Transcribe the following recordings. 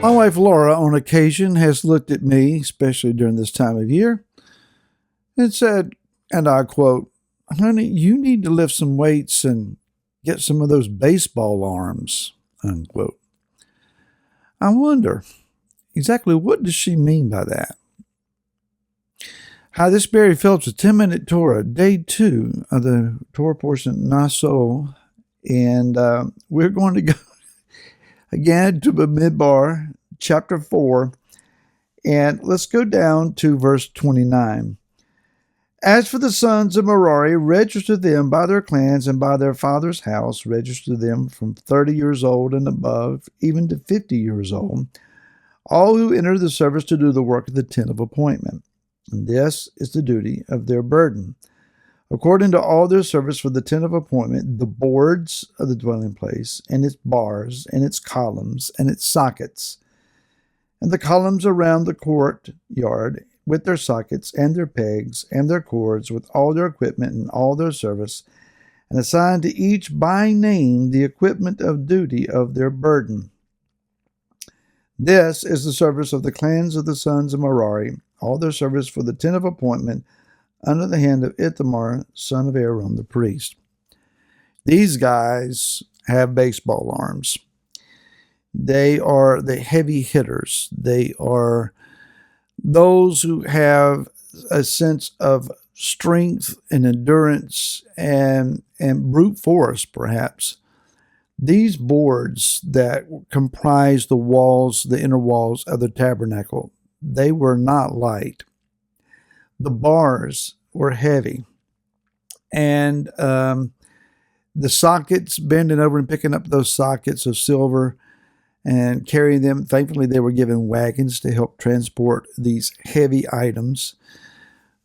My wife Laura, on occasion, has looked at me, especially during this time of year, and said, and I quote, "Honey, you need to lift some weights and get some of those baseball arms," unquote. I wonder, exactly what does she mean by that? Hi, this is Barry Phillips with 10-Minute Torah, Day 2 of the Torah portion, Naso, and we're going to go again to Bamidbar, chapter 4, and let's go down to verse 29. As for the sons of Merari, register them by their clans and by their father's house. Register them from 30 years old and above, even to 50 years old, all who enter the service to do the work of the tent of appointment. And this is the duty of their burden. According to all their service for the tent of appointment, the boards of the dwelling place, and its bars, and its columns, and its sockets, and the columns around the courtyard, with their sockets, and their pegs, and their cords, with all their equipment and all their service, and assign to each by name the equipment of duty of their burden. This is the service of the clans of the sons of Merari, all their service for the tent of appointment, under the hand of Ithamar, son of Aaron, the priest. These guys have baseball arms. They are the heavy hitters. They are those who have a sense of strength and endurance and brute force, perhaps. These boards that comprise the walls, the inner walls of the tabernacle, they were not light. The bars were heavy. And the sockets, bending over and picking up those sockets of silver and carrying them. Thankfully, they were given wagons to help transport these heavy items.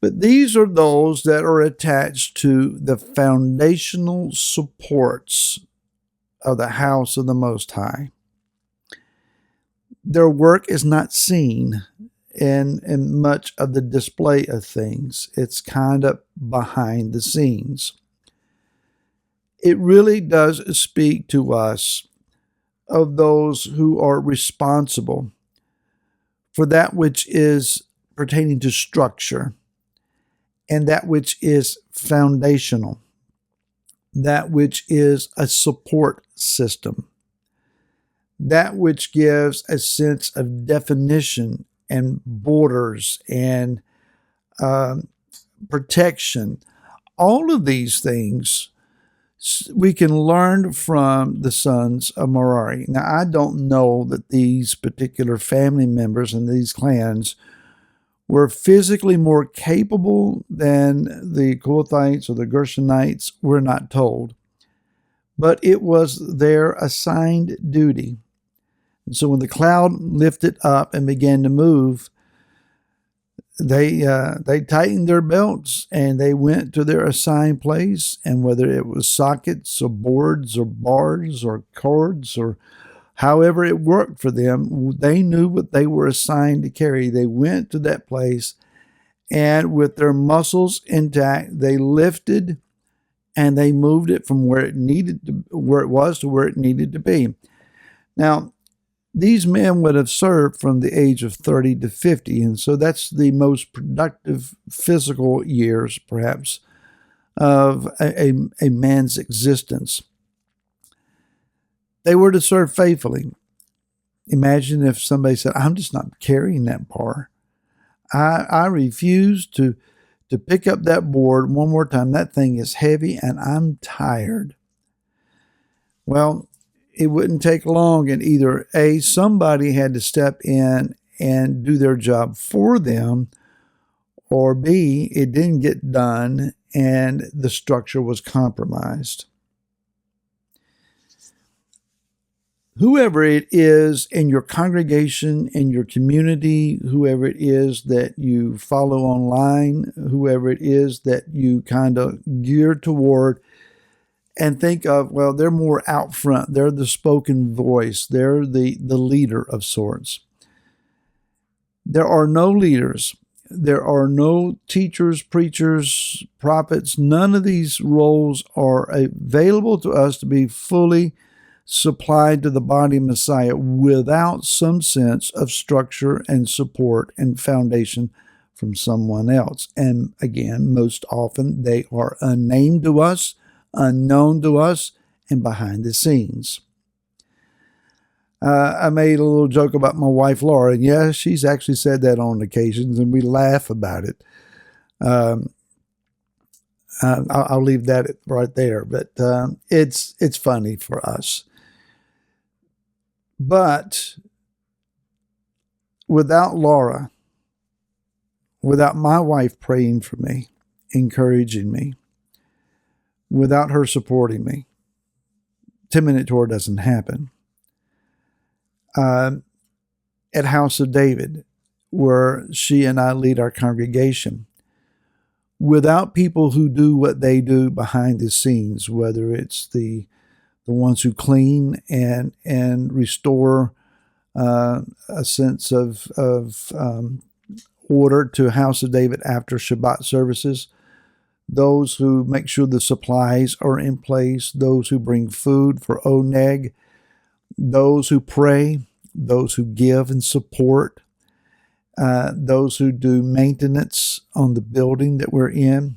But these are those that are attached to the foundational supports of the house of the Most High. Their work is not seen in much of the display of things. It's kind of behind the scenes. It really does speak to us of those who are responsible for that which is pertaining to structure and that which is foundational, that which is a support system, that which gives a sense of definition and borders and protection. All of these things we can learn from the sons of Merari. Now, I don't know that these particular family members and these clans were physically more capable than the Kohathites or the Gershonites. We're not told. But it was their assigned duty. And so when the cloud lifted up and began to move, they tightened their belts and they went to their assigned place. And whether it was sockets or boards or bars or cords or however it worked for them, they knew what they were assigned to carry. They went to that place, and with their muscles intact, they lifted and they moved it from where it was to where it needed to be. Now, these men would have served from the age of 30 to 50, and so that's the most productive physical years, perhaps, of a man's existence. They were to serve faithfully. Imagine if somebody said, "I'm just not carrying that bar. I refuse to pick up that board one more time. That thing is heavy and I'm tired." Well, it wouldn't take long, and either A, somebody had to step in and do their job for them, or B, it didn't get done and the structure was compromised. Whoever it is in your congregation, in your community, whoever it is that you follow online, whoever it is that you kind of gear toward, and think of, well, they're more out front. They're the spoken voice. They're the leader of sorts. There are no leaders. There are no teachers, preachers, prophets. None of these roles are available to us to be fully supplied to the body of Messiah without some sense of structure and support and foundation from someone else. And again, most often they are unnamed to us, unknown to us, and behind the scenes. I made a little joke about my wife, Laura, and yeah, she's actually said that on occasions, and we laugh about it. I'll leave that right there, but it's funny for us. But without Laura, without my wife praying for me, encouraging me, without her supporting me, 10-Minute Torah doesn't happen. At House of David, where she and I lead our congregation, without people who do what they do behind the scenes, whether it's the ones who clean and restore a sense of order to House of David after Shabbat services, those who make sure the supplies are in place, those who bring food for Oneg, those who pray, those who give and support, those who do maintenance on the building that we're in,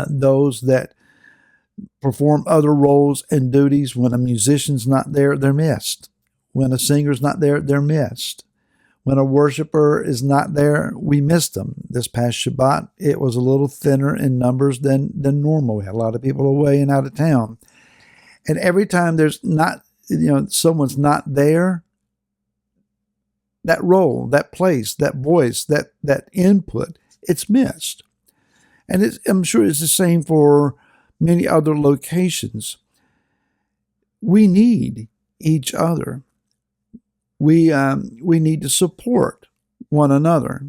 those that perform other roles and duties. When a musician's not there, they're missed. When a singer's not there, they're missed. When a worshiper is not there, we missed them. This past Shabbat, it was a little thinner in numbers than normal. We had a lot of people away and out of town. And every time there's not, someone's not there, that role, that place, that voice, that input, it's missed. And I'm sure it's the same for many other locations. We need each other. We need to support one another.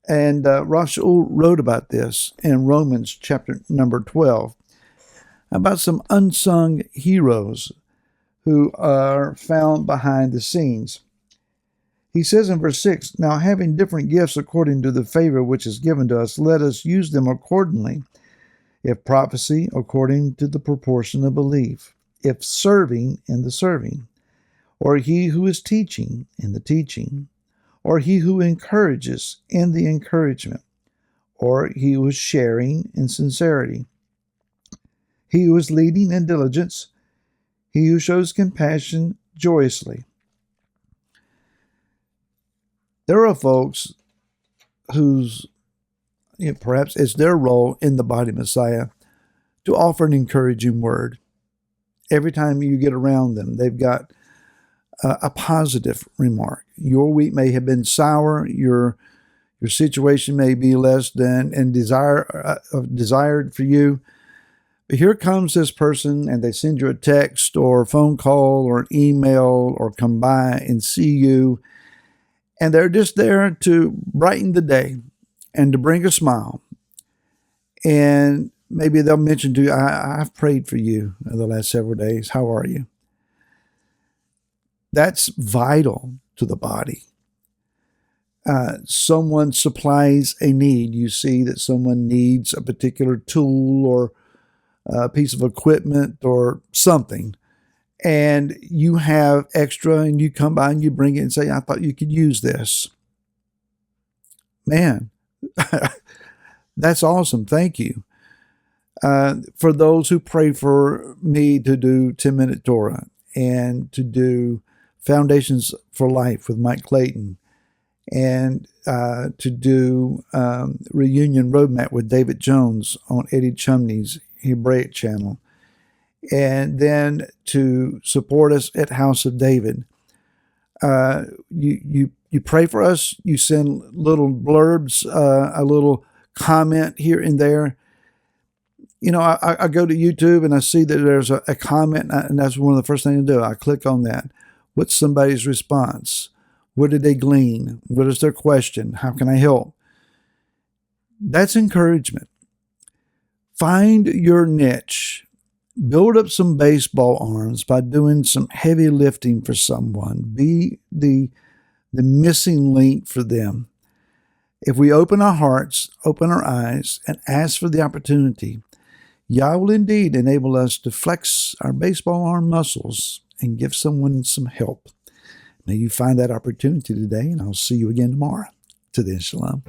And Rav Shaul wrote about this in Romans chapter number 12, about some unsung heroes who are found behind the scenes. He says in verse 6, "Now having different gifts according to the favor which is given to us, let us use them accordingly. If prophecy, according to the proportion of belief. If serving, in the serving. Or he who is teaching, in the teaching. Or he who encourages, in the encouragement. Or he who is sharing, in sincerity. He who is leading, in diligence. He who shows compassion, joyously." There are folks whose, perhaps it's their role in the body of Messiah to offer an encouraging word. Every time you get around them, they've got a positive remark. Your week may have been sour. Your situation may be less than and desired for you. But here comes this person, and they send you a text or a phone call or an email or come by and see you. And they're just there to brighten the day and to bring a smile. And maybe they'll mention to you, I've prayed for you the last several days. How are you? That's vital to the body. Someone supplies a need. You see that someone needs a particular tool or a piece of equipment or something. And you have extra, and you come by and you bring it and say, I thought you could use this. Man, that's awesome. Thank you. For those who pray for me to do 10-Minute Torah and to do Foundations for Life with Mike Clayton and to do Reunion Roadmap with David Jones on Eddie Chumney's Hebraic channel, and then to support us at House of David. You pray for us. You send little blurbs, a little comment here and there. I go to YouTube and I see that there's a comment, and that's one of the first things I do. I click on that. What's somebody's response? What did they glean? What is their question? How can I help? That's encouragement. Find your niche. Build up some baseball arms by doing some heavy lifting for someone. Be the missing link for them. If we open our hearts, open our eyes, and ask for the opportunity, Yah will indeed enable us to flex our baseball arm muscles and give someone some help. May you find that opportunity today, and I'll see you again tomorrow. To then, shalom.